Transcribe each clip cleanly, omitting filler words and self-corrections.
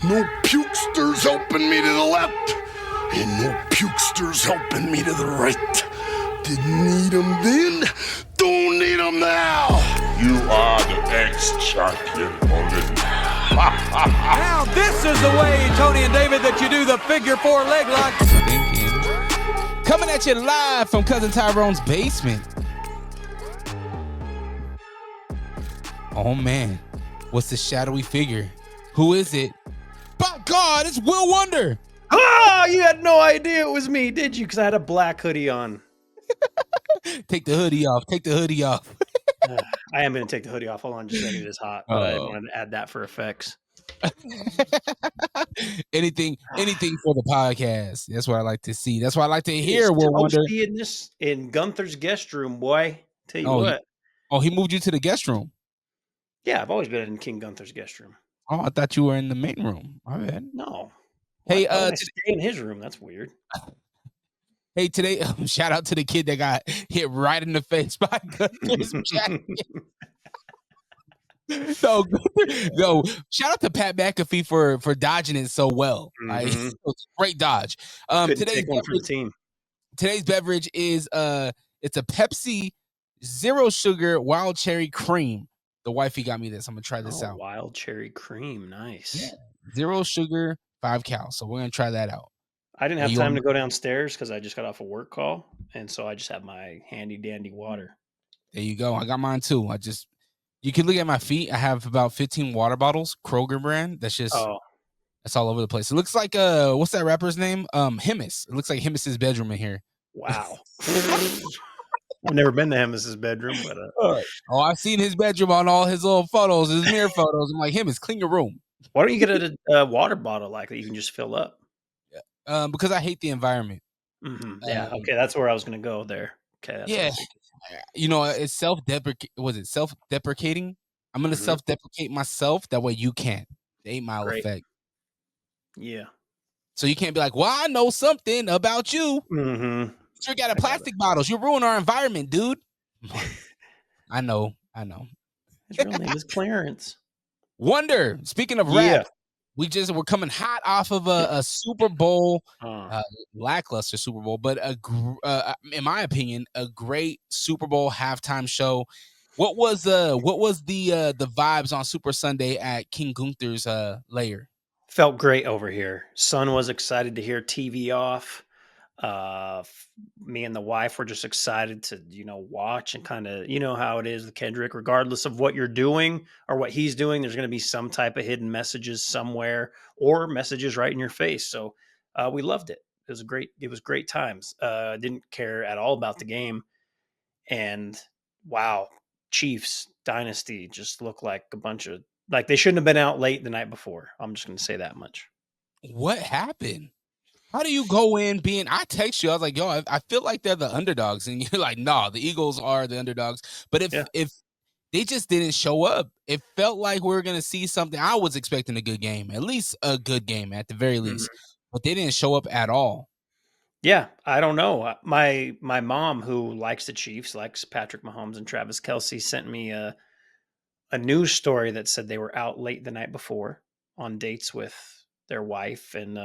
No pukesters helping me to the left, and no pukesters helping me to the right. Didn't need them then, don't need them now. You are the ex-champion, Logan. Now this is the way, Tony and David, that you do the figure four leg lock. Coming at you live from Cousin Tyrone's basement. Oh man, what's the shadowy figure? Who is it? By God, it's Will Wonder. Oh, you had no idea it was me, did you? Because I had a black hoodie on. Take the hoodie off. Take the hoodie off. I am going to take the hoodie off. Hold on just a second. It is hot, but I wanted to add that for effects. anything for the podcast. That's what I like to see. That's what I like to hear. Will Wonder in Gunther's guest room, boy. Tell you what. He moved you to the guest room. Yeah, I've always been in King Gunther's guest room. Oh, I thought you were in the main room. My bad. No. Hey, stay in his room. That's weird. Hey, today, shout out to the kid that got hit right in the face by Gunther's jacket. No, shout out to Pat McAfee for dodging it so well. Right? Great dodge. Today's one for the team. Today's beverage is it's a Pepsi Zero Sugar Wild Cherry Cream. The wifey got me this. I'm gonna try this out. Wild cherry cream, nice. Yeah. 0 sugar, 5 cal. So we're gonna try that out. I didn't have time to go downstairs because I just got off a work call, and so I just have my handy dandy water. There you go. I got mine too. You can look at my feet. I have about 15 water bottles, Kroger brand. That's all over the place. It looks like what's that rapper's name? Himmis. It looks like Himmis's bedroom in here. Wow. I've never been to Himmis's bedroom, but I've seen his bedroom on all his little photos, his mirror photos. I'm like, Himmis, clean your room. Why don't you get a water bottle like that you can just fill up? Because I hate the environment. Yeah, okay, that's where I was gonna go there. Okay, that's it's self-deprecating. I'm gonna self-deprecate myself. That way you can't. The 8 Mile effect. Yeah. So you can't be like, well, I know something about you. You got a plastic bottles. You ruin our environment, dude. I know. His real name is Clarence. Wonder. Speaking of rap, we're coming hot off of a Super Bowl, lackluster Super Bowl, but in my opinion, a great Super Bowl halftime show. What was the vibes on Super Sunday at King Gunther's lair? Felt great over here. Son was excited to hear TV off. Me and the wife were just excited to, watch and kind of, how it is with Kendrick, regardless of what you're doing or what he's doing, there's going to be some type of hidden messages somewhere or messages right in your face. So we loved it. It was great times. Didn't care at all about the game. And wow, Chiefs dynasty just looked like a bunch of, like they shouldn't have been out late the night before. I'm just going to say that much. What happened? How do you go in I text you, I was like, yo, I feel like they're the underdogs. And you're like, no, the Eagles are the underdogs. But if they just didn't show up, it felt like we were going to see something. I was expecting a good game, at least a good game at the very least. But they didn't show up at all. Yeah, I don't know. My mom, who likes the Chiefs, likes Patrick Mahomes and Travis Kelce, sent me a news story that said they were out late the night before on dates with their wife and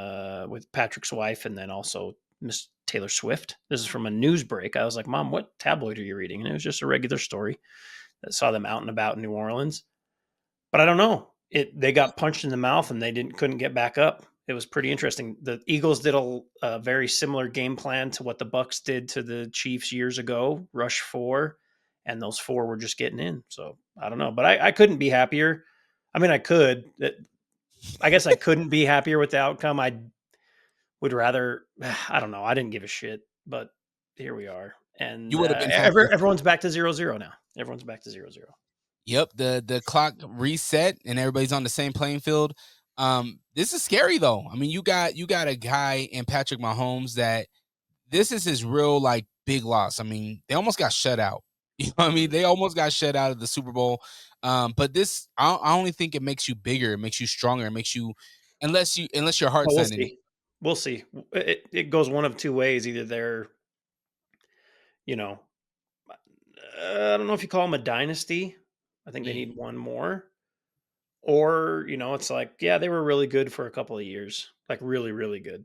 with Patrick's wife, and then also Miss Taylor Swift. This is from a news break. I was like, Mom, what tabloid are you reading? And it was just a regular story that saw them out and about in New Orleans. But I don't know. They got punched in the mouth and they couldn't get back up. It was pretty interesting. The Eagles did a very similar game plan to what the Bucs did to the Chiefs years ago, rush 4, and those 4 were just getting in. So I don't know, but I couldn't be happier. I mean, I could. I guess I couldn't be happier with the outcome. I would rather, I don't know. I didn't give a shit, but here we are. And you would have been everyone's back to 0-0 now. Everyone's back to 0-0. Yep. The clock reset and everybody's on the same playing field. This is scary though. I mean, you got a guy in Patrick Mahomes that this is his real like big loss. I mean, they almost got shut out. You know what I mean? They almost got shut out of the Super Bowl. But this, I only think it makes you bigger, it makes you stronger, it makes you, unless your heart's set in it. We'll see. It goes one of two ways. Either they're, I don't know if you call them a dynasty. I think they need one more. Or, it's like, yeah, they were really good for a couple of years, like really, really good.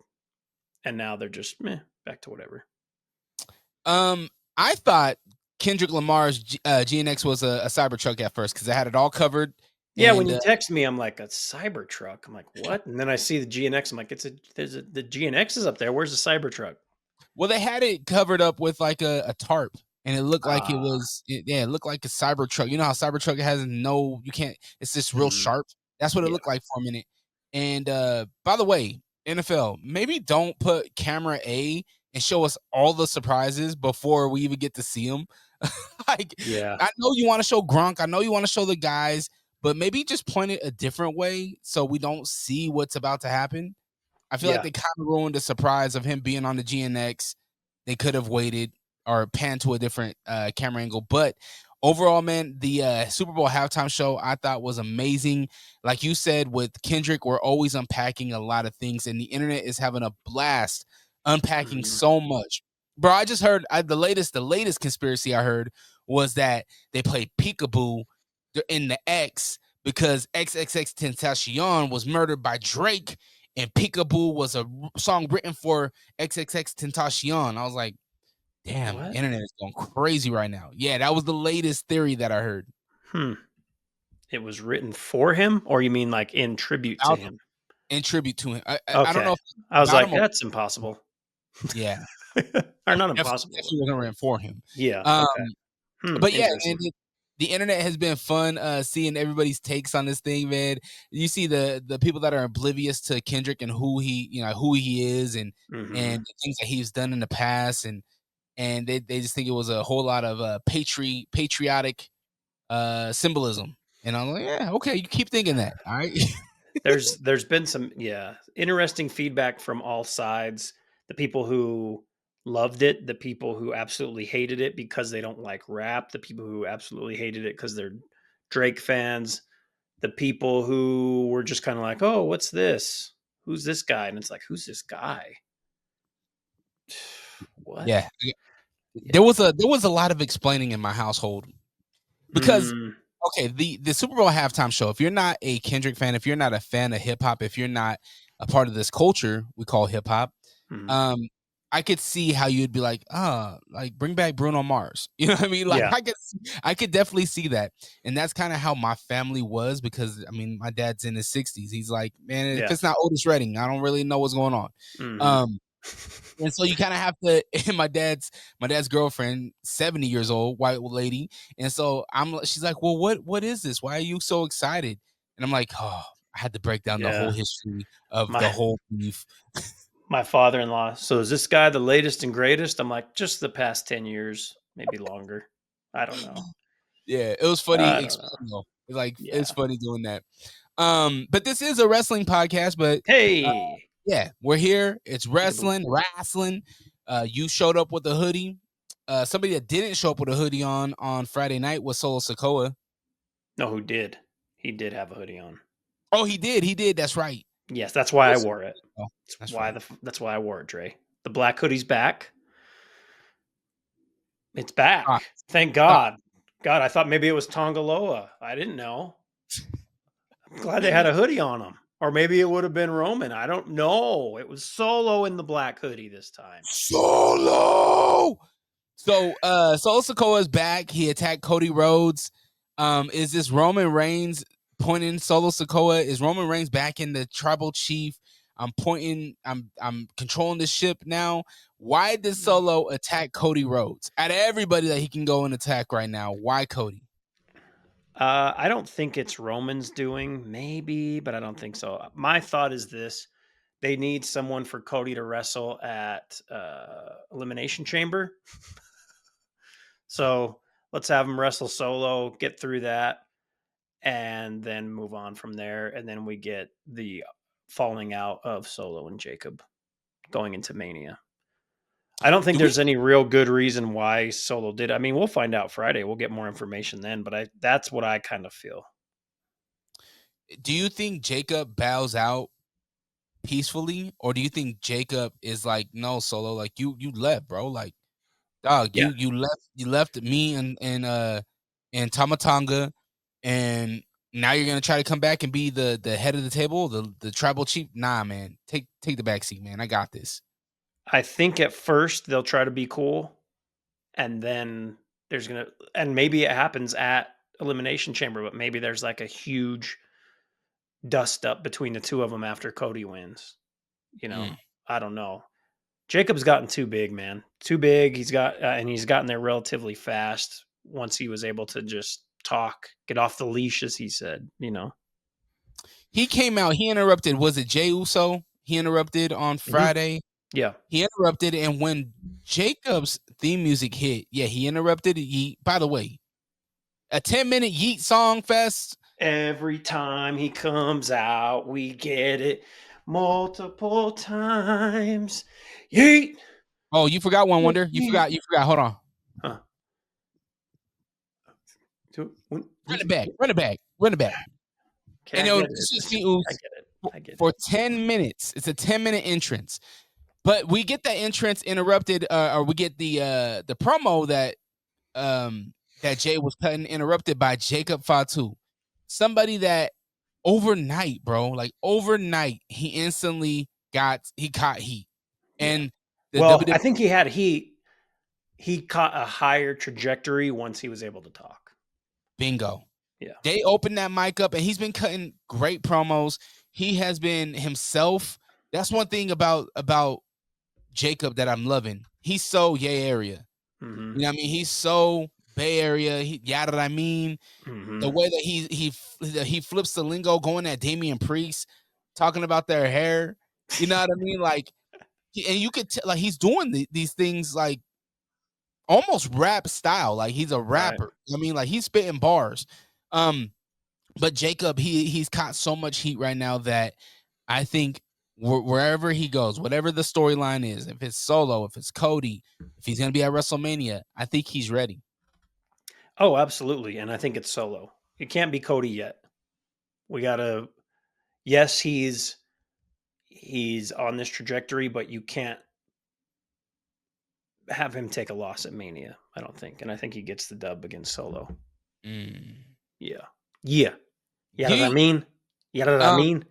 And now they're just meh, back to whatever. I thought Kendrick Lamar's GNX was a Cybertruck at first because I had it all covered. Yeah, when And you text me, I'm like, a Cybertruck. I'm like, what? And then I see the GNX. I'm like, the GNX is up there. Where's the Cybertruck? well, they had it covered up with like a tarp, and it looked like Ah. it looked like a Cybertruck. You know how Cybertruck has you can't. It's just real Mhm. sharp. That's what it Yeah. looked like for a minute. And by the way, NFL, maybe don't put camera A and show us all the surprises before we even get to see them. Like, Yeah. I know you want to show Gronk, I know you want to show the guys, but maybe just point it a different way so we don't see what's about to happen. I feel like Yeah. they kind of ruined the surprise of him being on the GNX. They could have waited or panned to a different camera angle. But overall, man, the Super Bowl halftime show I thought was amazing. Like you said, with Kendrick, we're always unpacking a lot of things, and the internet is having a blast unpacking Mhm. so much. Bro, I just heard the latest conspiracy I heard was that they played peekaboo in the X because XXX Tentacion was murdered by Drake, and Peekaboo was a song written for XXX Tentacion. I was like, damn, What? internet is going crazy right now. Yeah, that was the latest theory that I heard. It was written for him, or you mean like in tribute to him? In tribute to him. I don't know Okay. if it's I was about like, him or that's impossible. yeah, Or not definitely impossible. wasn't written for him. Yeah. Um, Okay. but yeah, Interesting. and the internet has been fun seeing everybody's takes on this thing, man. You see the people that are oblivious to Kendrick and who he is and Mhm. the things that he's done in the past, and they just think it was a whole lot of patriotic symbolism. And I'm like, yeah, okay, you keep thinking that. All right. There's been some interesting feedback from all sides. The people who loved it, the people who absolutely hated it because they don't like rap, the people who absolutely hated it because they're Drake fans, the people who were just kind of like, "Oh, what's this? Who's this guy?" And it's like, "Who's this guy?" What? Yeah. Yeah. There was a lot of explaining in my household because Mm, okay, the Super Bowl halftime show, if you're not a Kendrick fan, if you're not a fan of hip hop, if you're not a part of this culture we call hip hop, mhm. um, I could see how you'd be like, like bring back Bruno Mars. You know what I mean? Like Yeah. I could definitely see that. And that's kind of how my family was because I mean, my dad's in his 60s. He's like, man, if Yeah. it's not Otis Redding, I don't really know what's going on. Mhm. Um, and so you kind of have to and my dad's girlfriend, 70 years old, white lady. And so she's like, well, what is this? Why are you so excited? And I'm like, oh, I had to break down the whole Yeah. history of the My whole beef. my father-in-law. So is this guy the latest and greatest? I'm like, just the past 10 years, maybe longer. I don't know. Yeah, it was funny I don't know. explaining though. Like it's Yeah. funny doing that. But this is a wrestling podcast, but uh, Hey. yeah, we're here. It's Peekaboo. wrestling. You showed up with a hoodie. Somebody that didn't show up with a hoodie on Friday night was Solo Sikoa. No, who did? He did have a hoodie on. Oh, he did. He did. That's right. Yes, that's why I wore it. Oh, that's right. That's why I wore it, Dre. The black hoodie's back. It's Ah, back. Thank ah. God. God, I thought maybe it was Tongaloa. I didn't know. I'm glad they had a hoodie on them. Or maybe it would have been Roman. I don't know. It was Solo in the black hoodie this time. Solo. So Solo Sikoa is back. He attacked Cody Rhodes. Is this Roman Reigns pointing Solo Sikoa? Is Roman Reigns back in the tribal chief? I'm controlling the ship now. Why did Solo attack Cody Rhodes? Out of everybody that he can go and attack right now, why Cody? I don't think it's Roman's doing, maybe, but I don't think so. My thought is this: they need someone for Cody to wrestle at Elimination Chamber. So let's have him wrestle Solo, get through that, and then move on from there. And then we get the falling out of Solo and Jacob going into Mania. I don't think Do we there's any real good reason why Solo did. I mean, we'll find out Friday. We'll get more information then, but that's what I kind of feel. do you think Jacob bows out peacefully, or do you think Jacob is like, no, Solo, like you left, bro, like dog, Yeah. you left me and Tamatanga, and Now you're gonna try to come back and be the head of the table, the tribal chief. Nah, man, take the backseat, man. I got this. I think at first they'll try to be cool, and then and maybe it happens at Elimination Chamber, but maybe there's like a huge dust up between the two of them after Cody wins. I don't know. Jacob's gotten too big, man. Too big. He's gotten there relatively fast once he was able to just talk, get off the leash, as he said. He came out. He interrupted. Was it Jey Uso? He interrupted on Friday. Yeah. He interrupted, and when Jacob's theme music hit, he interrupted. By the way, a 10-minute YEET song fest. Every time he comes out, we get it multiple times. YEET. Oh, you forgot One Wonder. You forgot. Hold on. Huh. Run it back. Okay, And this is I get it. For 10 minutes. It's a 10-minute entrance. But we get that entrance interrupted, or we get the promo that Jay was cutting interrupted by Jacob Fatu. Somebody that overnight, bro, he instantly caught heat. And I think he had heat. He caught a higher trajectory once he was able to talk. Bingo. Yeah. They opened that mic up, and he's been cutting great promos. He has been himself. That's one thing about Jacob that I'm loving. He's so Bay Area. Mm-hmm. You know what I mean? He's so Bay Area. Mm-hmm. The way that he flips the lingo, going at Damian Priest, talking about their hair. You know what I mean? Like, and you could tell, like, he's doing these things like almost rap style. Like, he's a rapper. Right. I mean, like, he's spitting bars. But Jacob, he's caught so much heat right now that I think wherever he goes, whatever the storyline is, if it's Solo, if it's Cody, if he's going to be at WrestleMania, I think he's ready. Oh, absolutely. And I think it's Solo. It can't be Cody yet. We got to, yes, he's on this trajectory, but you can't have him take a loss at Mania, I don't think. And I think he gets the dub against Solo. Yeah. You know what I mean? You know what I mean?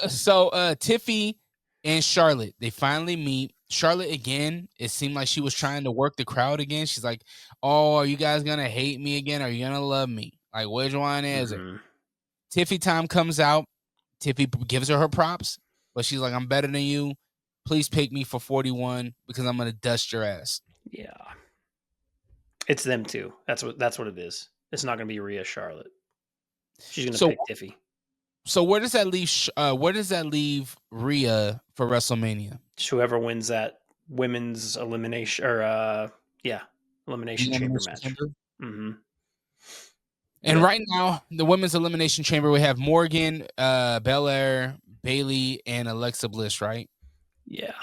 So Tiffy and Charlotte, they finally meet. Charlotte, again, it seemed like she was trying to work the crowd again. She's like, oh, are you guys going to hate me again? Are you going to love me? Like, which one is it? Tiffy time comes out. Tiffy gives her props, but she's like, I'm better than you. Please pick me for 41 because I'm going to dust your ass. Yeah. It's them two. That's what it is. It's not going to be Rhea Charlotte. She's going to pick Tiffy. So where does that leave? Where does that leave Rhea for WrestleMania? Whoever wins that women's elimination elimination chamber match. Mm-hmm. And right now, the women's elimination chamber, we have Morgan, Belair, Bayley, and Alexa Bliss. Right? Yeah.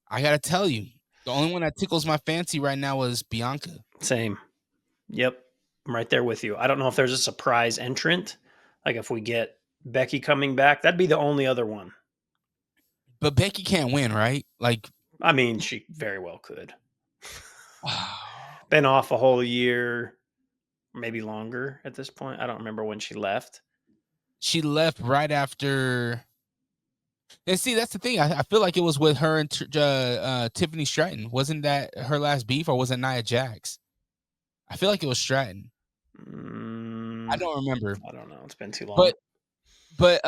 I gotta tell you, the only one that tickles my fancy right now is Bianca. Same. Yep. I'm right there with you. I don't know if there's a surprise entrant. Like if we get Becky coming back, that'd be the only other one. But Becky can't win, right? Like, I mean, she very well could. Been off a whole year, maybe longer at this point. I don't remember when she left. She left right after. And see, that's the thing. I feel like it was with her and Tiffany Stratton. Wasn't that her last beef, or was it Nia Jax? I feel like it was Stratton. I don't remember. I don't know. It's been too long. But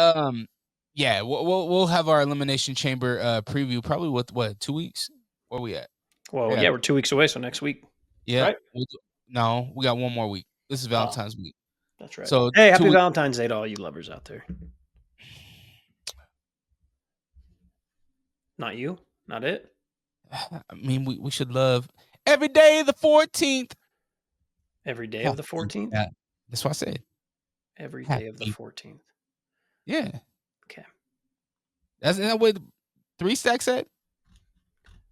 yeah, we'll have our Elimination Chamber preview probably with what, 2 weeks? Where we at? Well, yeah, we're 2 weeks away, so next week. Yeah. Right? No, we got one more week. This is Valentine's week. That's right. So hey, happy Valentine's Day to all you lovers out there. Not you? Not it? I mean, we should love every day of the 14th. Every day of the 14th? Yeah. That's what I said. Every day of the 14th. Yeah. Okay. Isn't that what 3 Stack said?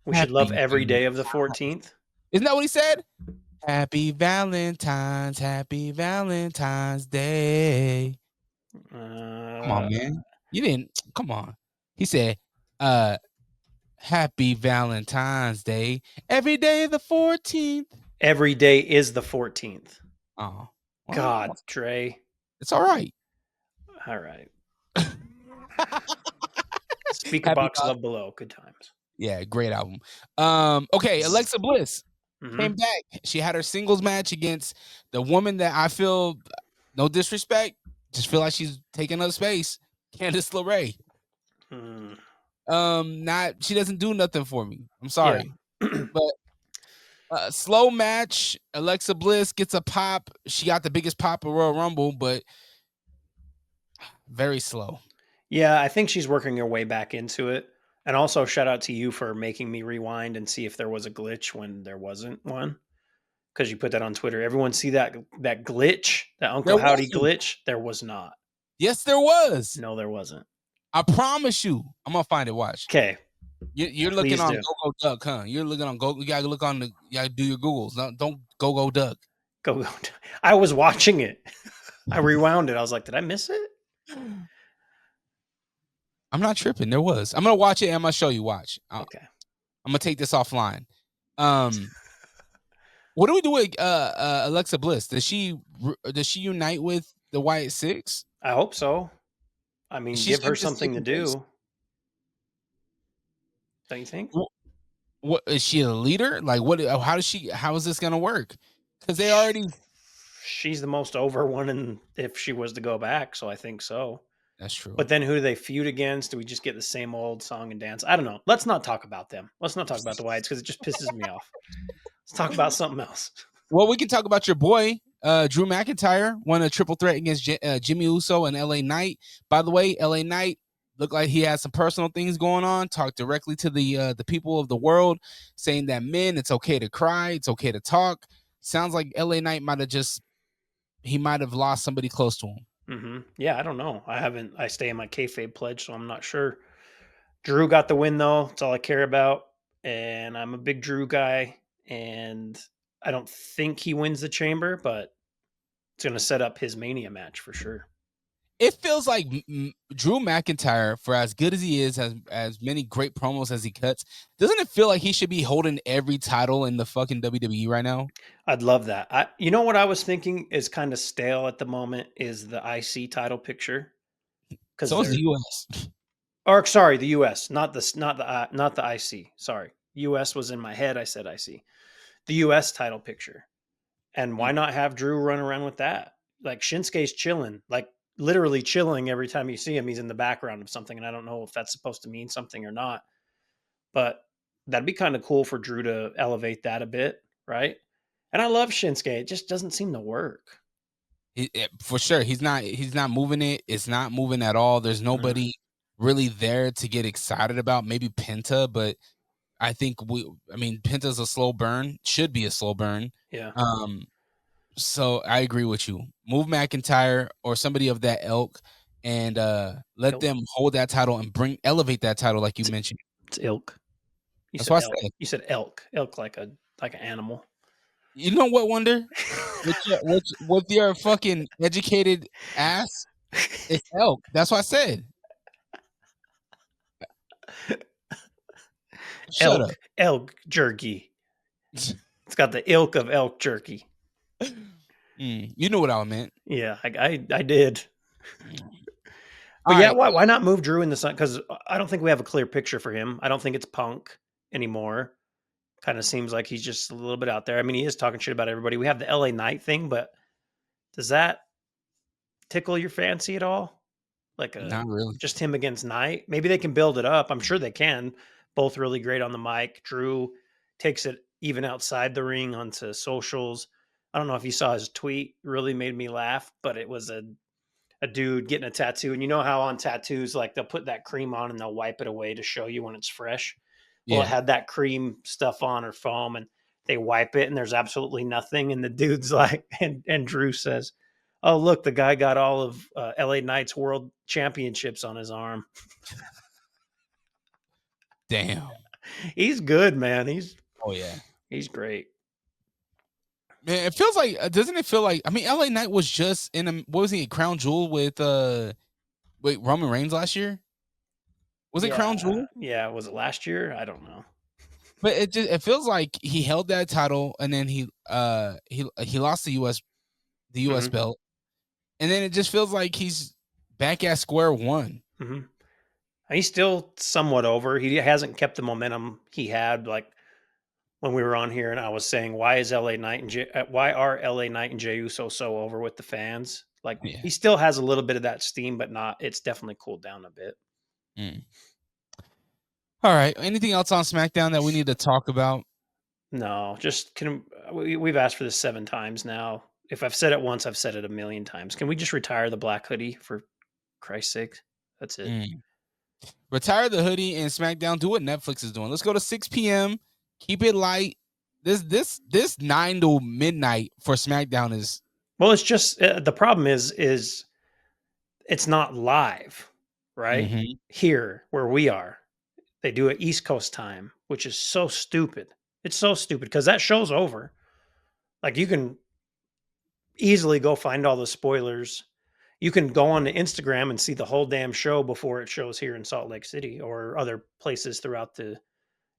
We should love every day of the 14th. Isn't that what he said? Happy Valentine's Day. Come on, man. You didn't. Come on. He said, Happy Valentine's Day. Every day of the 14th. Every day is the 14th. Oh. God, Trey. It's all right. All right. Speaker Happy Box Thoughts. Love Below. Good times. Yeah, great album. Okay, Alexa Bliss came back. She had her singles match against the woman that I feel, no disrespect, just feel like she's taking up space. Candice LeRae. She doesn't do nothing for me. I'm sorry. But slow match. Alexa Bliss gets a pop. She got the biggest pop of Royal Rumble, but very slow. Yeah, I think she's working her way back into it. And also shout out to you for making me rewind and see if there was a glitch when there wasn't one. Because you put that on Twitter. Everyone see that glitch, that Uncle There Howdy wasn't. glitch? There was not. Yes, there was. No, there wasn't. I promise you. I'm gonna find it. Watch. Okay. You're looking on Go Duck, huh? You're looking on Go. You gotta look on you gotta do your Googles. Don't Go Duck. Go. I was watching it. I rewound it. I was like, did I miss it? I'm not tripping. There was. I'm gonna watch it and I'm gonna show you. Watch. Okay. I'm gonna take this offline. What do we do with Alexa Bliss? Does she unite with the Wyatt Six? I hope so. I mean, give her something to do. Don't you think? What is she a leader? Like what? How is this gonna work? Because they already. She's the most over one, and if she was to go back, so I think so. That's true. But then who do they feud against? Do we just get the same old song and dance? I don't know. Let's not talk about them. Let's not talk about the Wyatts because it just pisses me off. Let's talk about something else. Well, we can talk about your boy, Drew McIntyre, won a triple threat against Jimmy Uso and LA Knight. By the way, LA Knight looked like he had some personal things going on. Talked directly to the people of the world, saying that men, it's okay to cry, it's okay to talk. Sounds like LA Knight might have lost somebody close to him. Mm-hmm. Yeah, I don't know. I stay in my kayfabe pledge, so I'm not sure. Drew got the win, though. That's all I care about. And I'm a big Drew guy. And I don't think he wins the chamber, but it's going to set up his Mania match for sure. It feels like Drew McIntyre, for as good as he is, as many great promos as he cuts, doesn't it feel like he should be holding every title in the fucking WWE right now? I'd love that. You know what I was thinking is kind of stale at the moment is the IC title picture. So is the US. Or sorry, the US, not the IC. Sorry, US was in my head. I said IC. The US title picture, and why not have Drew run around with that? Like Shinsuke's chilling, like literally chilling every time you see him. He's in the background of something, and I don't know if that's supposed to mean something or not. But that'd be kind of cool for Drew to elevate that a bit, right? And I love Shinsuke. It just doesn't seem to work. For sure, he's not moving it. It's not moving at all. There's nobody really there to get excited about. Maybe Penta, but I think Penta's a slow burn. Should be a slow burn. Yeah. So I agree with you. Move McIntyre or somebody of that ilk, and let them hold that title and elevate that title, like you mentioned. It's ilk. That's what I said. You said elk. Elk like an animal. You know what, Wonder? with your fucking educated ass, it's elk. That's what I said. Shut up. Elk jerky. It's got the ilk of elk jerky. You know what I meant. Yeah, I did. But yeah, why not move Drew in the sun? Because I don't think we have a clear picture for him. I don't think it's Punk anymore. Kind of seems like he's just a little bit out there. I mean, he is talking shit about everybody. We have the LA Knight thing, but does that tickle your fancy at all? Like not really. Just him against Knight? Maybe they can build it up. I'm sure they can. Both really great on the mic. Drew takes it even outside the ring onto socials. I don't know if you saw his tweet. Really made me laugh, but it was a dude getting a tattoo. And you know how on tattoos, like they'll put that cream on and they'll wipe it away to show you when it's fresh. Well, it had that cream stuff on or foam, and they wipe it, and there's absolutely nothing. And the dude's like, and Drew says, "Oh, look, the guy got all of LA Knight's world championships on his arm." Damn, he's good, man. He's great. Man, it feels like, doesn't it feel like? I mean, LA Knight was just in what was he, Crown Jewel with Roman Reigns last year? Was it Crown Jewel? Yeah, was it last year? I don't know. But it feels like he held that title and then he lost the US belt, and then it just feels like he's back at square one. Mm-hmm. He's still somewhat over. He hasn't kept the momentum he had, like when we were on here, and I was saying, why are LA Knight and Jey Uso so over with the fans? Like Yeah. he still has a little bit of that steam, but not. It's definitely cooled down a bit. All right. Anything else on SmackDown that we need to talk about? No, just we've asked for this 7 times now. If I've said it once, I've said it a million times. Can we just retire the Black Hoodie for Christ's sake? That's it. Retire the hoodie and SmackDown. Do what Netflix is doing. Let's go to 6 p.m. Keep it light. This 9 to midnight for SmackDown is. Well, it's just the problem is it's not live, right? Here where we are, they do it East Coast time, which is so stupid. It's so stupid because that show's over. Like you can easily go find all the spoilers. You can go on to Instagram and see the whole damn show before it shows here in Salt Lake City or other places throughout the,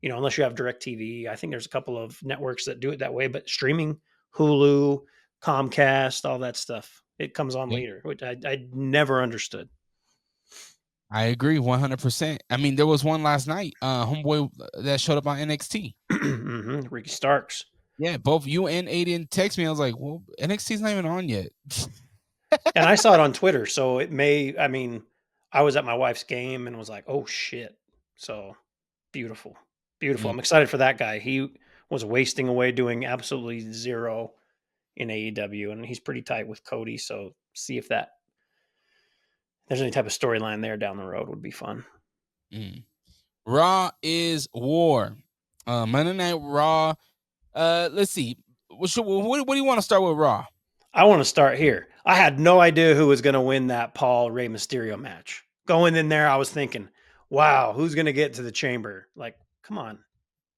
unless you have DirecTV. I think there's a couple of networks that do it that way, but streaming, Hulu, Comcast, all that stuff, it comes on later, which I never understood. I agree 100%. I mean, there was one last night, homeboy that showed up on NXT. Ricky Starks. Yeah, both you and Aiden text me. I was like, well, NXT's not even on yet. And I saw it on Twitter, so I was at my wife's game and was like, oh shit. So beautiful. I'm excited for that guy. He was wasting away doing absolutely zero in AEW, and he's pretty tight with Cody. So see if there's any type of storyline there down the road would be fun. Raw is war. Monday Night Raw. Let's see. What do you want to start with Raw? I want to start here. I had no idea who was going to win that Paul Rey Mysterio match. Going in there, I was thinking, wow, who's going to get to the chamber? Like, come on.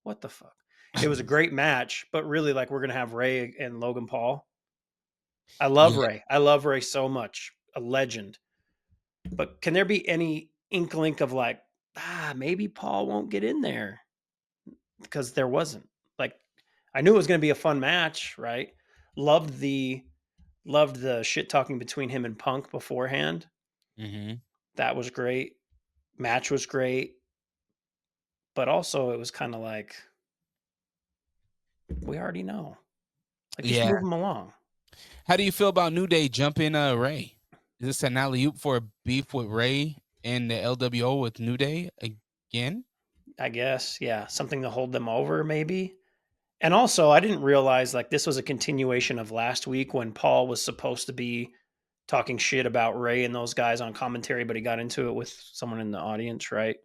What the fuck? It was a great match, but really, like, we're going to have Rey and Logan Paul. I love Rey. I love Rey so much. A legend. But can there be any inkling of like, maybe Paul won't get in there? Because there wasn't. Like, I knew it was going to be a fun match, right? Loved the shit talking between him and Punk beforehand. That was great. Match was great. But also it was kind of like, we already know. Like, just move them along. How do you feel about New Day jumping Rey? Is this an alley-oop for a beef with Rey and the LWO with New Day again? I guess, yeah. Something to hold them over, maybe. And also, I didn't realize, like, this was a continuation of last week when Paul was supposed to be talking shit about Rey and those guys on commentary, but he got into it with someone in the audience, right?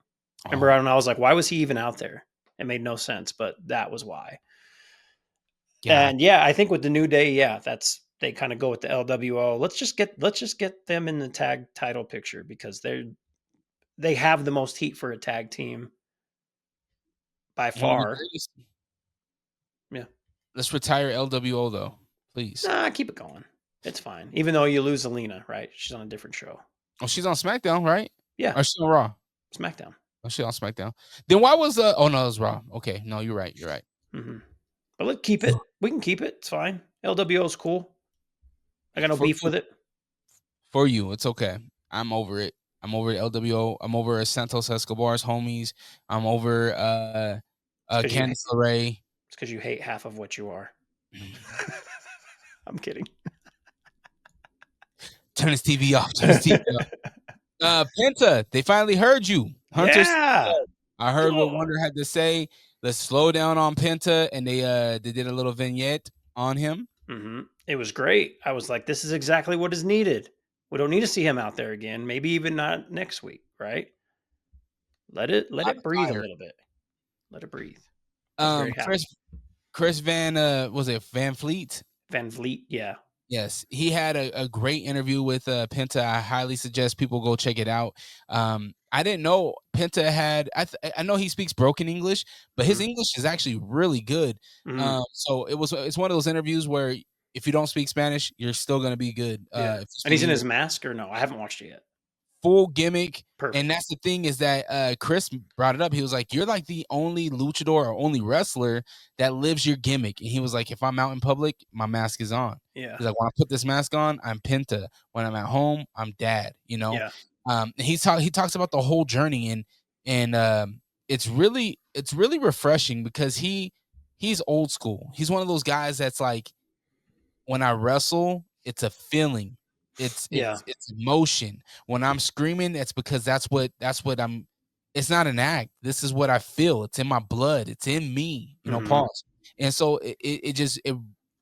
Remember, I was like, why was he even out there? It made no sense, but that was why. And yeah, I think with the New Day, they kind of go with the LWO. Let's just get them in the tag title picture because they have the most heat for a tag team by far. Yeah. Let's retire LWO though, please. Nah, keep it going. It's fine. Even though you lose Alina, right? She's on a different show. Oh, she's on SmackDown, right? Yeah. Or she's on Raw? SmackDown. Oh, she's on SmackDown. Then why was oh no, it was Raw. Okay, no, you're right. But let's keep it. We can keep it. It's fine. LWO is cool. I got no beef with it. For you, it's okay. I'm over it. I'm over LWO. I'm over Santos Escobar's homies. I'm over Candice LeRae. It's because you hate half of what you are. I'm kidding. Turn his TV off. Penta, they finally heard you. Hunter. Yeah. I heard what Wonder had to say. Let's slow down on Penta, and they did a little vignette on him. It was great. I was like, this is exactly what is needed. We don't need to see him out there again. Maybe even not next week, right? Let it breathe a little bit. Let it breathe. Chris Van was it Van Fleet? Van Vliet, yeah. Yes, he had a great interview with Penta. I highly suggest people go check it out. I didn't know Penta had. I know he speaks broken English, but his English is actually really good. So it's one of those interviews where if you don't speak Spanish, you're still gonna be good. And he's in his mask or no? I haven't watched it yet. full gimmick. Perfect. And that's the thing is that Chris brought it up. He was like, "You're like the only luchador or only wrestler that lives your gimmick." And he was like, "If I'm out in public, my mask is on." Yeah. He's like, "When I put this mask on, I'm Penta. When I'm at home, I'm Dad." You know. Yeah. And he talks about the whole journey, and it's really refreshing because he's old school. He's one of those guys that's like, when I wrestle, it's a feeling. Yeah. It's emotion. When I'm screaming, it's because that's what I'm. It's not an act. This is what I feel. It's in my blood. It's in me. You know, Mhm. pause. And so it just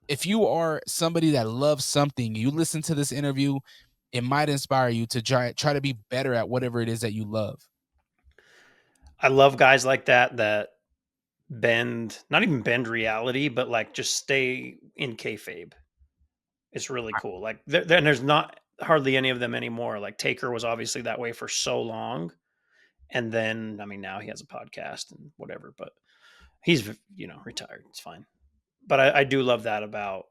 if you are somebody that loves something, you listen to this interview, it might inspire you to try to be better at whatever it is that you love. I love guys like that bend, not even bend reality, but like just stay in kayfabe. It's really cool. Like there's not hardly any of them anymore. Like Taker was obviously that way for so long, and then I mean now he has a podcast and whatever, but he's retired. It's fine. But I do love that about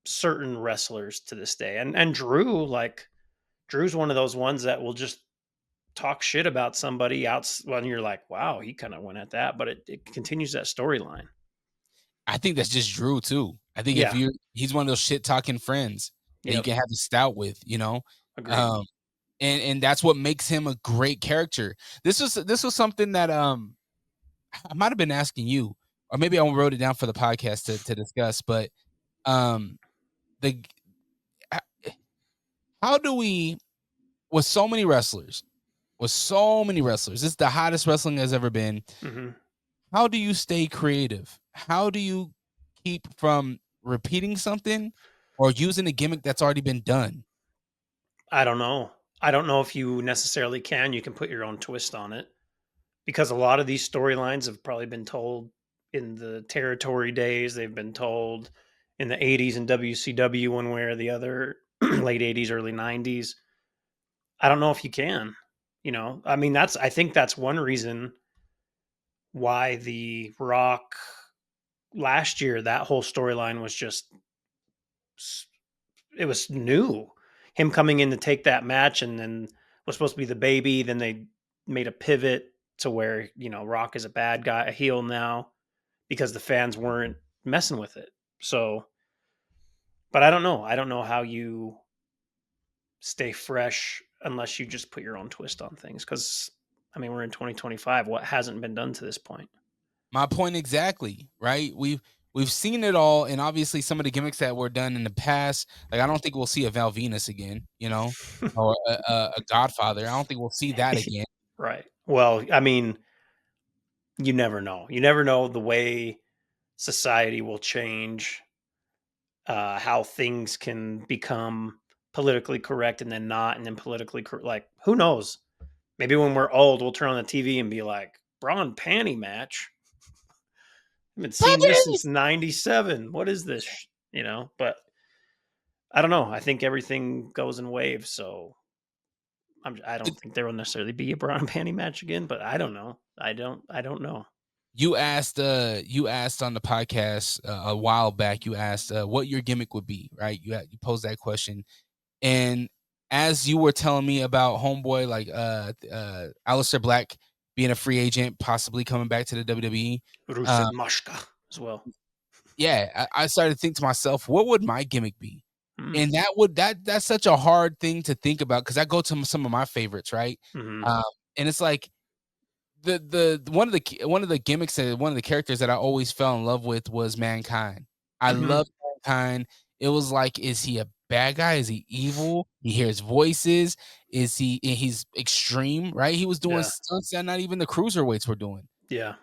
certain wrestlers to this day, and Drew, like Drew's one of those ones that will just talk shit about somebody else when you're like, wow, he kind of went at that, but it continues that storyline. I think that's just Drew too. I think Yeah. he's one of those shit talking friends that you Yep. can have a stout with, you know. Agreed. And that's what makes him a great character. This was something that I might have been asking you, or maybe I wrote it down for the podcast to discuss. But um, the how do we with so many wrestlers, this is the hottest wrestling has ever been. Hmm. How do you stay creative? How do you keep from repeating something or using a gimmick that's already been done? I don't know. I don't know if you necessarily can. You can put your own twist on it because a lot of these storylines have probably been told in the territory days. They've been told in the 80s in WCW one way or the other, late 80s, early 90s. I don't know if you can. I mean, I think that's one reason why the Rock last year, that whole storyline was just, it was new. Him coming in to take that match and then was supposed to be the baby. Then they made a pivot to where, Rock is a bad guy, a heel now because the fans weren't messing with it. So, but I don't know. I don't know how you stay fresh unless you just put your own twist on things. Cause I mean, we're in 2025. What hasn't been done to this point? My point exactly, right? We've seen it all, and obviously some of the gimmicks that were done in the past. Like I don't think we'll see a Val Venus again, you know, or a Godfather. I don't think we'll see that again. Right. Well, I mean, you never know. You never know the way society will change, how things can become politically correct and then not, and then politically like who knows? Maybe when we're old, we'll turn on the TV and be like, "Bra and panty match." I haven't seen this since '97. What is this? But I don't know. I think everything goes in waves, so I don't think there will necessarily be a bra and panty match again. But I don't know. I don't know. You asked on the podcast a while back. You asked what your gimmick would be, right? You posed that question, and as you were telling me about Homeboy, like Aleister Black being a free agent, possibly coming back to the WWE, Rusev Mashka as well. yeah, I started to think to myself, what would my gimmick be? Mm. And that's such a hard thing to think about because I go to some of my favorites, right? Mm-hmm. And it's like the one of the gimmicks that one of the characters that I always fell in love with was Mankind. I Mm-hmm. love Mankind. It was like, is he a bad guy? Is he evil? He hears voices. He's extreme, right? He was doing stunts that not even the cruiserweights were doing. Yeah.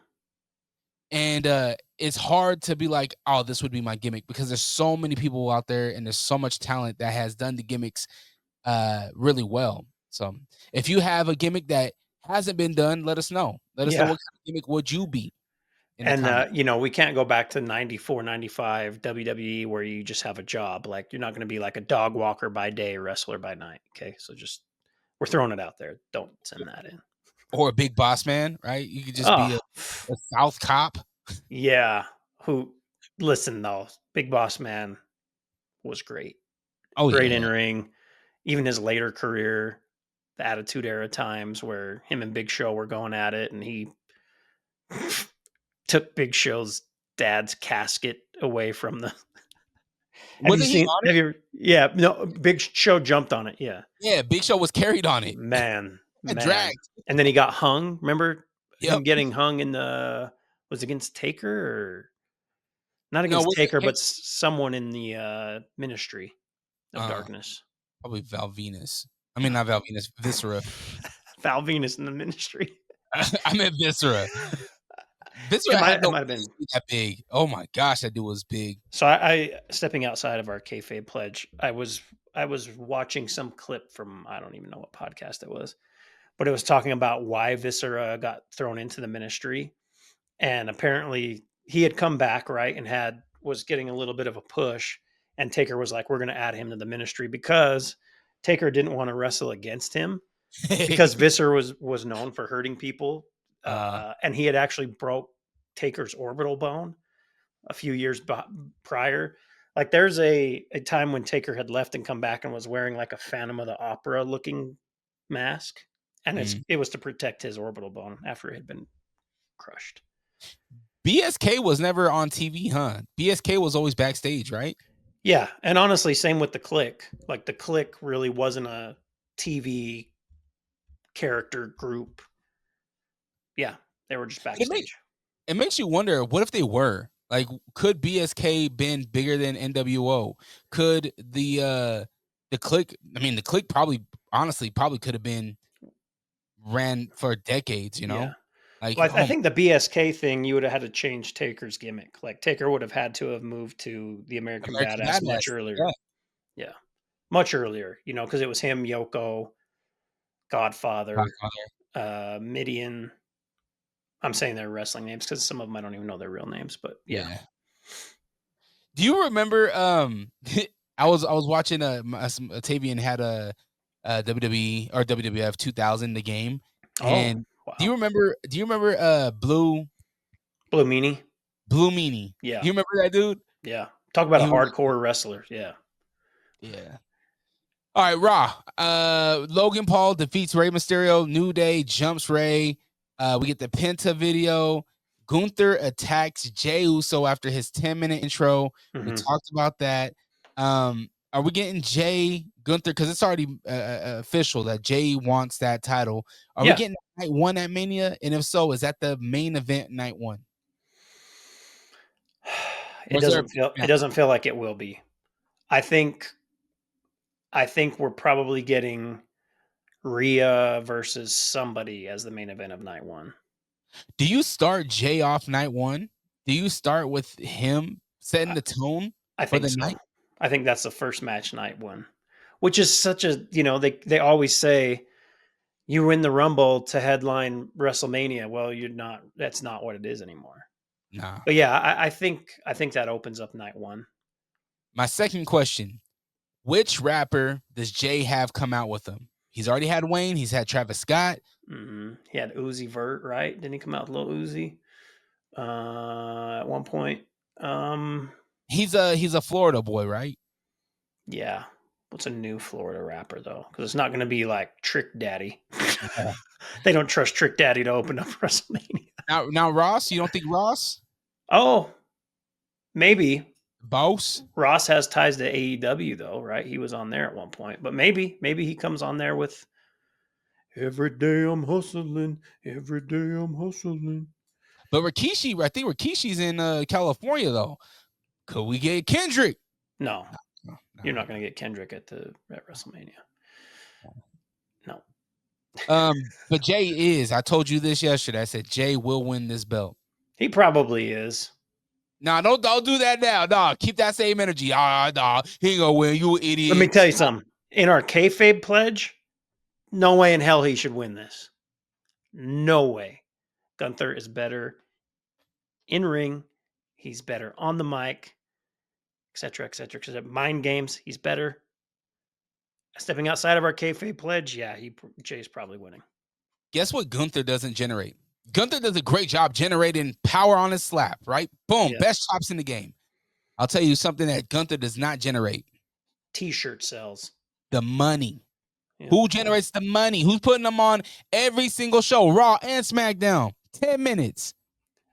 And it's hard to be like, oh, this would be my gimmick because there's so many people out there and there's so much talent that has done the gimmicks really well. So if you have a gimmick that hasn't been done, let us know. Let us know what kind of gimmick would you be in the comments. We can't go back to 94, 95 WWE where you just have a job. Like you're not going to be like a dog walker by day, wrestler by night. Okay. So we're throwing it out there. Don't send that in. Or a big boss man, right? You could just be a South cop. Yeah. Listen though, Big Boss Man was great. Oh, great yeah. in ring. Even his later career, the Attitude Era times where him and Big Show were going at it, and he took Big Show's dad's casket away from the. Wasn't he on it? Have you? Yeah, no. Big Show jumped on it. Yeah, Yeah, Big Show was carried on it. man, And dragged. and then he got hung. Remember him Yep. getting hung in the was it against Taker or not No, against was it Taker, but Taker? someone in the Ministry of Darkness. Probably Val Venus. I mean, not Val Venus, Viscera. Val Venus in the Ministry. I meant Viscera. Viscera had no might have been that big. Oh my gosh, that dude was big. So I stepping outside of our kayfabe pledge, I was watching some clip from I don't even know what podcast it was, but it was talking about why Viscera got thrown into the Ministry, and apparently he had come back right and was getting a little bit of a push, and Taker was like, "We're going to add him to the Ministry," because Taker didn't want to wrestle against him because Viscera was known for hurting people, and he had actually broke Taker's orbital bone a few years prior. Like there's a time when Taker had left and come back and was wearing like a Phantom of the Opera looking mask, and it was to protect his orbital bone after it had been crushed. BSK was never on TV, huh? BSK was always backstage, right? Yeah, and honestly, same with the Click. Like the Click really wasn't a TV character group. Yeah, they were just backstage. It makes you wonder, what if they were? Like, could BSK been bigger than NWO? Could the Click? I mean, the Click probably could have been ran for decades. You know, Yeah. like Well, I think the BSK thing, you would have had to change Taker's gimmick. Like Taker would have had to have moved to the American Badass much earlier. Yeah, much earlier. You know, because it was him, Yoko, Godfather, Midian. I'm saying their wrestling names because some of them I don't even know their real names, but yeah. Do you remember? I was watching Tavian had a WWE or WWF 2000 the game, and wow. do you remember Blue Meanie? Blue Meanie? Yeah. Do you remember that dude? Yeah. Talk about a hardcore wrestler. Yeah. Yeah. All right, Raw. Logan Paul defeats Rey Mysterio. New Day jumps Rey. We get the Penta video. Gunther attacks Jey Uso after his 10-minute intro. We talked about that. Are we getting Jey Gunther? Because it's already official that Jey wants that title. Are we getting night one at Mania? And if so, is that the main event night one? It doesn't feel like it will be. I think we're probably getting Rhea versus somebody as the main event of night one. Do you start Jey off night one? Do you start with him setting the tone for the night? I think that's the first match night one, which is such a, they always say you win the Rumble to headline WrestleMania. Well, that's not what it is anymore. Nah. But yeah, I think that opens up night one. My second question, which rapper does Jey have come out with him? He's already had Wayne. He's had Travis Scott. Mm-hmm. He had Uzi Vert, right? Didn't he come out with Lil Uzi at one point? He's a Florida boy, right? Yeah. What's a new Florida rapper though? Because it's not going to be like Trick Daddy. They don't trust Trick Daddy to open up WrestleMania. Now Ross, you don't think Ross? Oh, maybe. Boss? Ross has ties to AEW though, right? He was on there at one point, but maybe he comes on there with "Every day I'm hustling, every day I'm hustling." But Rikishi, I think Rikishi's in California though. Could we get Kendrick? No. You're not going to get Kendrick at WrestleMania. No. But Jey is. I told you this yesterday. I said Jey will win this belt. He probably is. Nah, don't do that now. Nah, keep that same energy. Nah, he ain't gonna win. You an idiot. Let me tell you something. In our kayfabe pledge, no way in hell he should win this. No way. Gunther is better in ring. He's better on the mic, etc., etc., etc. Mind games, he's better. Stepping outside of our kayfabe pledge, yeah, Jey's probably winning. Guess what Gunther doesn't generate? Gunther does a great job generating power on his slap, right? Boom, best chops in the game. I'll tell you something that Gunther does not generate. T-shirt sales. The money. Yeah. Who generates the money? Who's putting them on every single show, Raw and SmackDown? 10 minutes.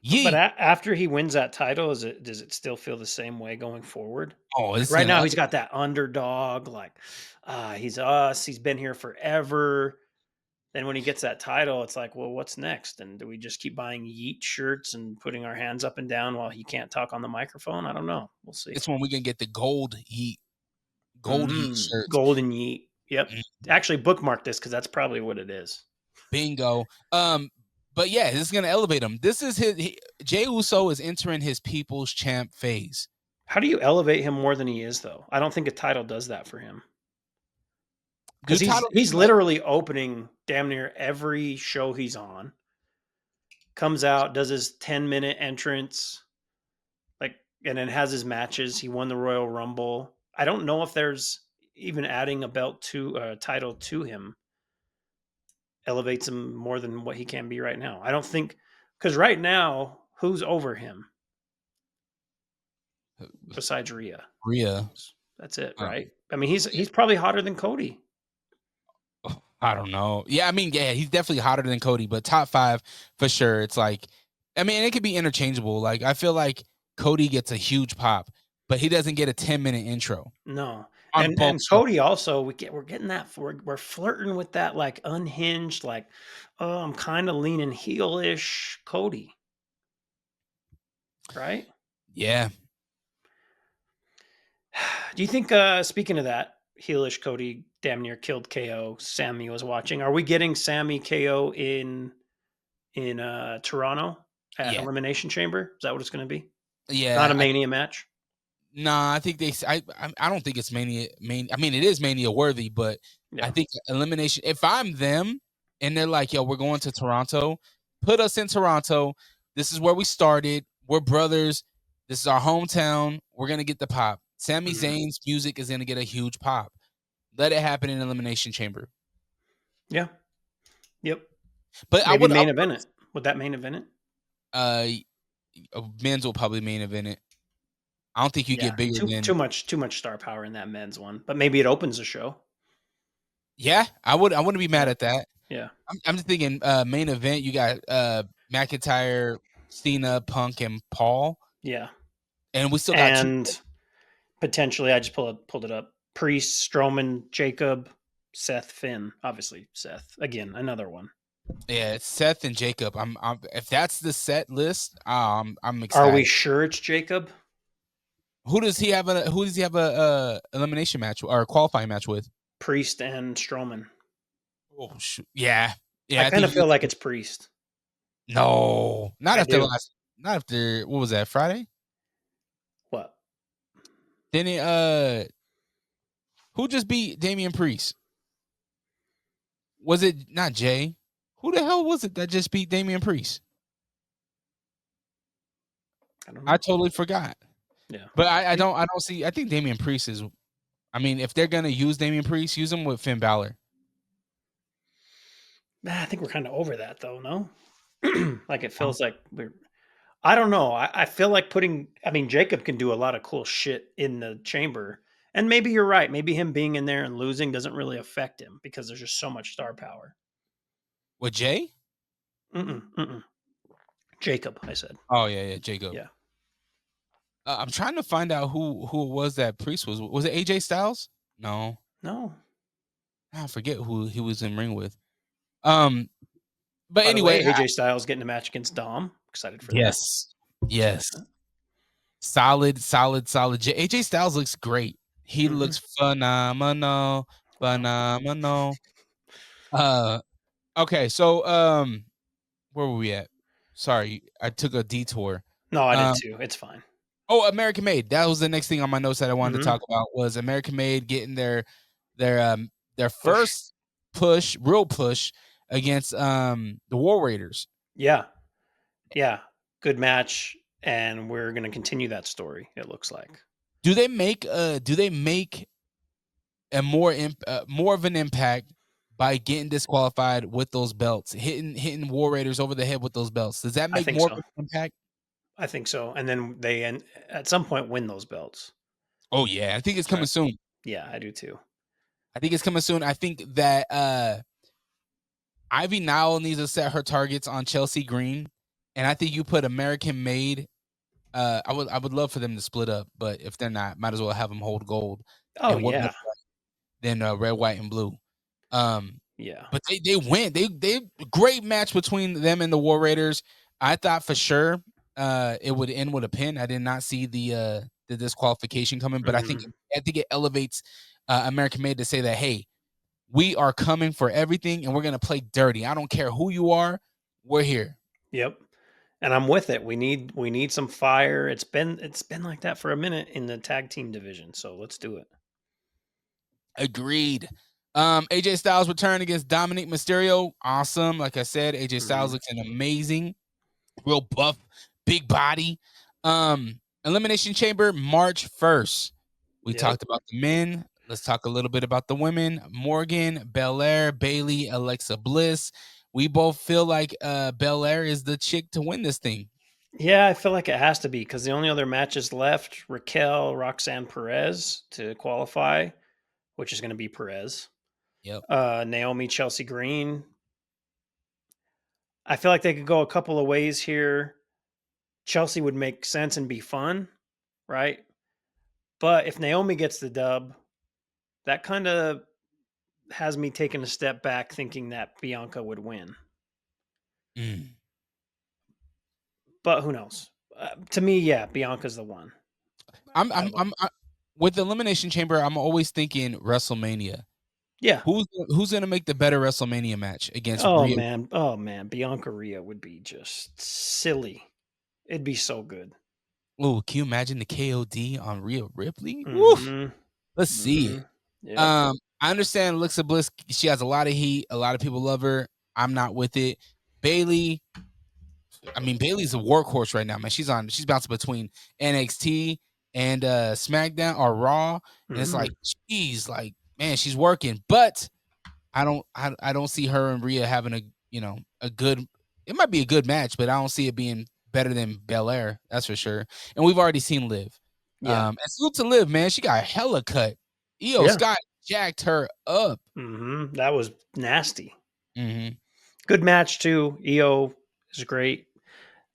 But Yeet. after he wins that title, does it still feel the same way going forward? Oh, Like it's right now, gonna. he's got that underdog. Like, he's us. He's been here forever. Then when he gets that title, it's like, well, what's next? And do we just keep buying Yeet shirts and putting our hands up and down while he can't talk on the microphone? I don't know. We'll see. It's when we can get the gold Yeet shirts. Golden Yeet. Yep. Mm, Actually, bookmark this because that's probably what it is. Bingo. But yeah, this is gonna elevate him. This is Jey Uso is entering his people's champ phase. How do you elevate him more than he is, though? I don't think a title does that for him. Because he's literally opening damn near every show he's on. Comes out, does his 10-minute entrance, and then has his matches. He won the Royal Rumble. I don't know if there's even adding a belt to title to him elevates him more than what he can be right now. I don't think, because right now, who's over him besides Rhea? That's it, right? I mean, he's probably hotter than Cody. I don't know. Yeah, I mean, yeah, he's definitely hotter than Cody, but top 5 for sure. It's like, I mean, it could be interchangeable. Like, I feel like Cody gets a huge pop, but he doesn't get a 10-minute intro. No. And Cody also, we're getting that, we're flirting with that, like, unhinged, like, oh, I'm kind of leaning heel-ish Cody. Right? Yeah. Do you think, speaking of that, heelish Cody damn near killed KO, Sammy was watching. Are we getting Sammy KO in Toronto at Elimination Chamber? Is that what it's going to be? Yeah. Not a Mania match? Nah, I think I don't think it's Mania. I mean, it is Mania worthy, but I think Elimination. If I'm them and they're like, yo, we're going to Toronto, put us in Toronto. This is where we started. We're brothers. This is our hometown. We're going to get the pop. Sami Zayn's music is going to get a huge pop. Let it happen in Elimination Chamber. Yeah. Yep. But maybe main event it. Would that main event it? Men's will probably main event it. I don't think you get bigger than too much star power in that men's one. But maybe it opens the show. Yeah, I wouldn't be mad at that. Yeah. I'm just thinking main event, you got McIntyre, Cena, Punk, and Paul. Yeah. And we still got potentially, I just pulled it up. Priest, Strowman, Jacob, Seth, Finn. Obviously, Seth. Again, another one. Yeah, it's Seth and Jacob. I'm if that's the set list, I'm excited. Are we sure it's Jacob? Who does he have a elimination match or a qualifying match with? Priest and Strowman. Oh shoot. Yeah. I kind of feel like it's Priest. No. Not after what was that, Friday? What? Then who just beat Damian Priest? Was it not Jay? Who the hell was it that just beat Damian Priest? I don't know. I totally forgot. Yeah. But I don't see. I think Damian Priest is. I mean, if they're gonna use Damian Priest, use him with Finn Balor. I think we're kind of over that, though. No, like it feels like we're. I don't know. I feel like Jacob can do a lot of cool shit in the chamber, and maybe you're right. Maybe him being in there and losing doesn't really affect him because there's just so much star power. With Jay? Jacob, I said. Oh yeah, Jacob. Yeah. I'm trying to find out who it was that Priest was. Was it AJ Styles? No. I forget who he was in ring with. But by anyway, the way, AJ Styles getting a match against Dom. Excited for that. Yes. Solid. AJ Styles looks great. He looks phenomenal. Okay, so where were we at? Sorry, I took a detour. No, I did too. It's fine. Oh, American Made. That was the next thing on my notes that I wanted to talk about was American Made getting their first real push against the War Raiders. Yeah. Good match, and we're going to continue that story. It looks like. Do they make a more of an impact by getting disqualified with those belts, hitting War Raiders over the head with those belts? Does that make more of an impact? I think so. And then they at some point win those belts. Oh yeah, I think it's coming soon. Yeah, I do too. I think it's coming soon. I think that Ivy Nile needs to set her targets on Chelsea Green, and I think you put American Made. I would love for them to split up, but if they're not, might as well have them hold gold. Oh And what yeah, better than red, white, and blue? yeah. But they went. They great match between them and the War Raiders. I thought for sure it would end with a pin. I did not see the disqualification coming, but I think it elevates American Made to say that, hey, we are coming for everything and we're gonna play dirty. I don't care who you are, we're here. Yep. And I'm with it. We need some fire. It's been like that for a minute in the tag team division. So let's do it. Agreed. AJ Styles return against Dominic Mysterio. Awesome. Like I said, AJ Styles looks amazing. Real buff, big body. Elimination Chamber, March 1st. We talked about the men. Let's talk a little bit about the women. Morgan, Belair, Bailey, Alexa Bliss. We both feel like Belair is the chick to win this thing. Yeah, I feel like it has to be because the only other matches left, Raquel, Roxanne Perez to qualify, which is going to be Perez. Yep. Naomi, Chelsea Green. I feel like they could go a couple of ways here. Chelsea would make sense and be fun, right? But if Naomi gets the dub, that kind of has me taking a step back thinking that Bianca would win. But who knows? To me, yeah, Bianca's the one. I'm with the Elimination Chamber, I'm always thinking WrestleMania. Yeah. Who's gonna make the better WrestleMania match against Rhea? Man, Bianca Rhea would be just silly. It'd be so good. Oh, can you imagine the KOD on Rhea Ripley? Let's see it. Yep. I understand Alexa Bliss. She has a lot of heat. A lot of people love her. I'm not with it. Bailey. I mean, Bailey's a workhorse right now, man. She's bouncing between NXT and SmackDown or Raw, and it's like, geez, like, man, she's working. But I don't see her and Rhea having a good. It might be a good match, but I don't see it being better than Belair. That's for sure. And we've already seen Liv. Yeah. And salute to Liv, man. She got a hella cut. Scott jacked her up. That was nasty. Mm-hmm. Good match too. EO is great.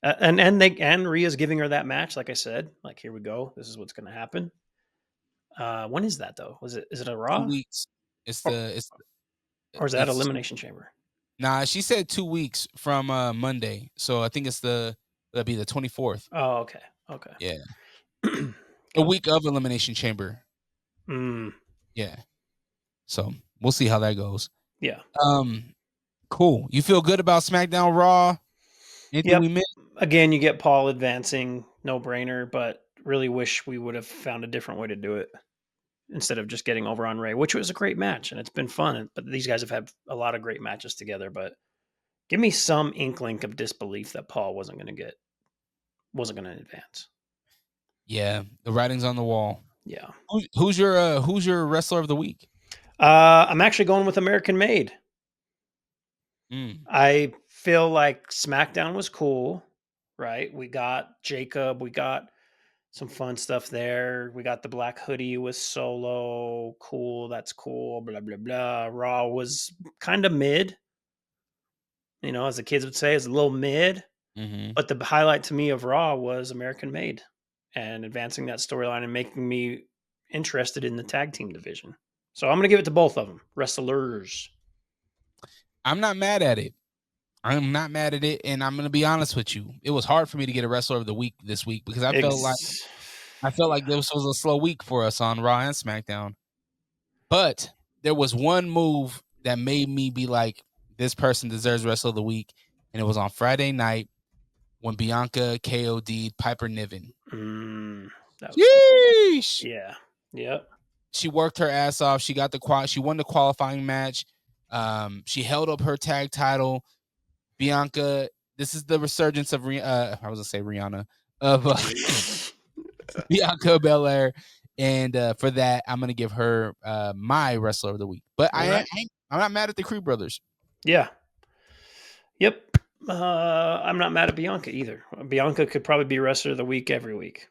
And Rhea's giving her that match, like I said. Like, here we go. This is what's going to happen. When is that though? Is it a Raw? 2 weeks. Or is that Elimination Chamber? Nah, she said 2 weeks from Monday, so I think that'd be the 24th. Oh, okay. Yeah, a week of Elimination Chamber. Yeah, so we'll see how that goes. Yeah. Cool. You feel good about SmackDown, Raw? Anything we missed? Again, you get Paul advancing, no brainer, but really wish we would have found a different way to do it instead of just getting over on Ray, which was a great match and it's been fun. But these guys have had a lot of great matches together. But give me some inkling of disbelief that Paul wasn't going to advance. Yeah, the writing's on the wall. Yeah. Who's your wrestler of the week? I'm actually going with American Made. I feel like SmackDown was cool, right? We got Jacob, we got some fun stuff there. We got the Black Hoodie was solo, cool, that's cool, blah, blah, blah. Raw was kind of mid, as the kids would say, it's a little mid. But the highlight to me of Raw was American Made and advancing that storyline and making me interested in the tag team division. So I'm going to give it to both of them, wrestlers. I'm not mad at it. I'm not mad at it, and I'm going to be honest with you. It was hard for me to get a wrestler of the week this week because I felt like this was a slow week for us on Raw and SmackDown. But there was one move that made me be like, this person deserves wrestler of the week, and it was on Friday night when Bianca KOD'd Piper Niven. Yeesh. Yeah. Yep. She worked her ass off. She got she won the qualifying match. She held up her tag title. Bianca, this is the resurgence of I was gonna say Rihanna of Bianca Belair, and for that I'm gonna give her my wrestler of the week. But I'm not mad at the Creed brothers. Yeah. Yep. I'm not mad at Bianca either. Bianca could probably be wrestler of the week every week.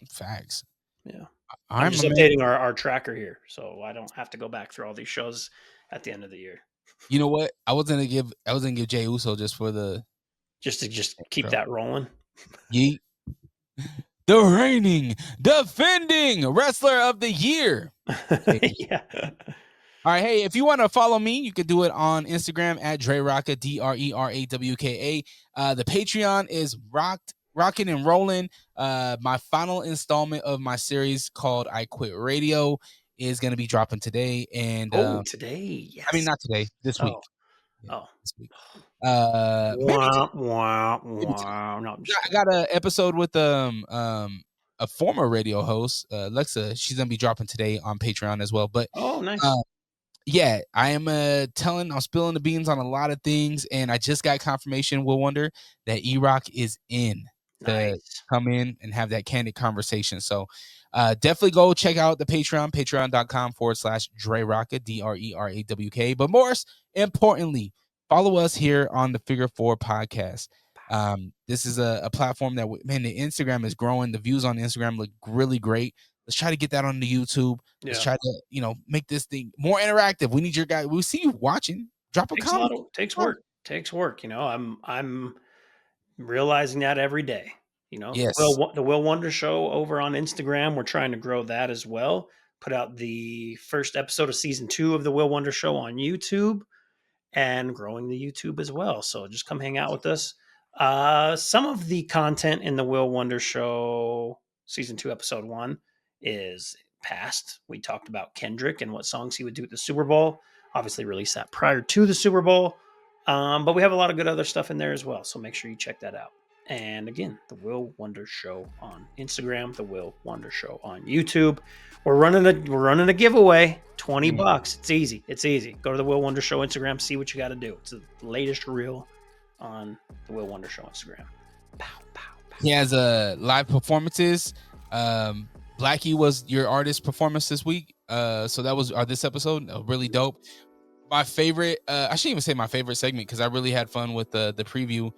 Facts. Yeah. I'm I'm just updating our tracker here, so I don't have to go back through all these shows at the end of the year. You know what? I was gonna give Jay Uso just for the Just to keep intro. that rolling. Yeet. The reigning, defending wrestler of the year. Yeah. All right, hey, if you want to follow me, you can do it on Instagram at DreRocka, DRERAWKA. The Patreon is Rockin' and Rollin'. My final installment of my series called I Quit Radio is going to be dropping today. And today, yes. I mean, not today, this week. Oh, this week. maybe Maybe no, I'm just I got an episode with a former radio host, Lexa. She's gonna be dropping today on Patreon as well. But nice. Yeah, I am I'm spilling the beans on a lot of things, and I just got confirmation, Will Wonder, that E-Rock is in to come in and have that candid conversation. So definitely go check out the Patreon, patreon.com/DreRocka, DRERAWK. But most importantly, follow us here on the Figure 4 podcast. This is a platform that, man, the Instagram is growing. The views on Instagram look really great. Let's try to get that on the YouTube. Let's try to, make this thing more interactive. We need your guys. We see you watching. Drop a comment. Takes work. I'm realizing that every day. Yes. The Will Wonder Show over on Instagram. We're trying to grow that as well. Put out the first episode of season 2 of the Will Wonder Show on YouTube, and growing the YouTube as well. So just come hang out with us. Some of the content in the Will Wonder Show season 2, episode 1 is past. We talked about Kendrick and what songs he would do at the Super Bowl. Obviously released that prior to the Super Bowl. But we have a lot of good other stuff in there as well. So make sure you check that out. And again, the Will Wonder Show on Instagram, the Will Wonder Show on YouTube. We're running a giveaway, $20. It's easy. Go to the Will Wonder Show Instagram, see what you got to do. It's the latest reel on the Will Wonder Show Instagram. Pow, pow, pow. He has live performances. Blackie was your artist performance this week. So that was this episode. Really dope. My favorite, I shouldn't even say my favorite segment, because I really had fun with the preview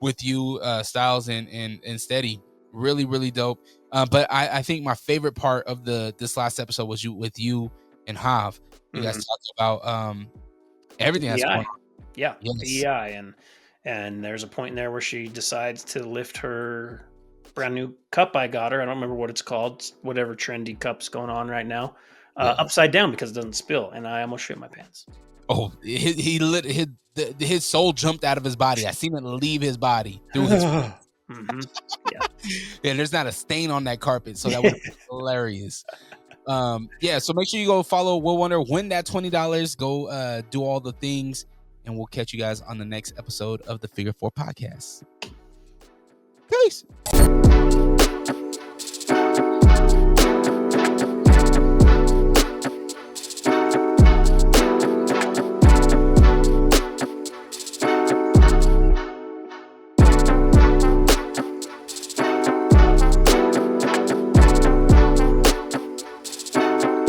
with you, Styles and Steady. Really, really dope. But I think my favorite part of this last episode was with you and Hav. You guys talked about everything that's going on. Yeah, DEI, and there's a point in there where she decides to lift her brand new cup I got her. I don't remember what it's called. It's whatever trendy cup's going on right now. Upside down because it doesn't spill, and I almost shit my pants. Oh, his soul jumped out of his body. I seen it leave his body through his. Yeah, there's not a stain on that carpet, so that was hilarious. So make sure you go follow Will Wonder, win that $20. Go do all the things, and we'll catch you guys on the next episode of the Figure 4 podcast. Peace.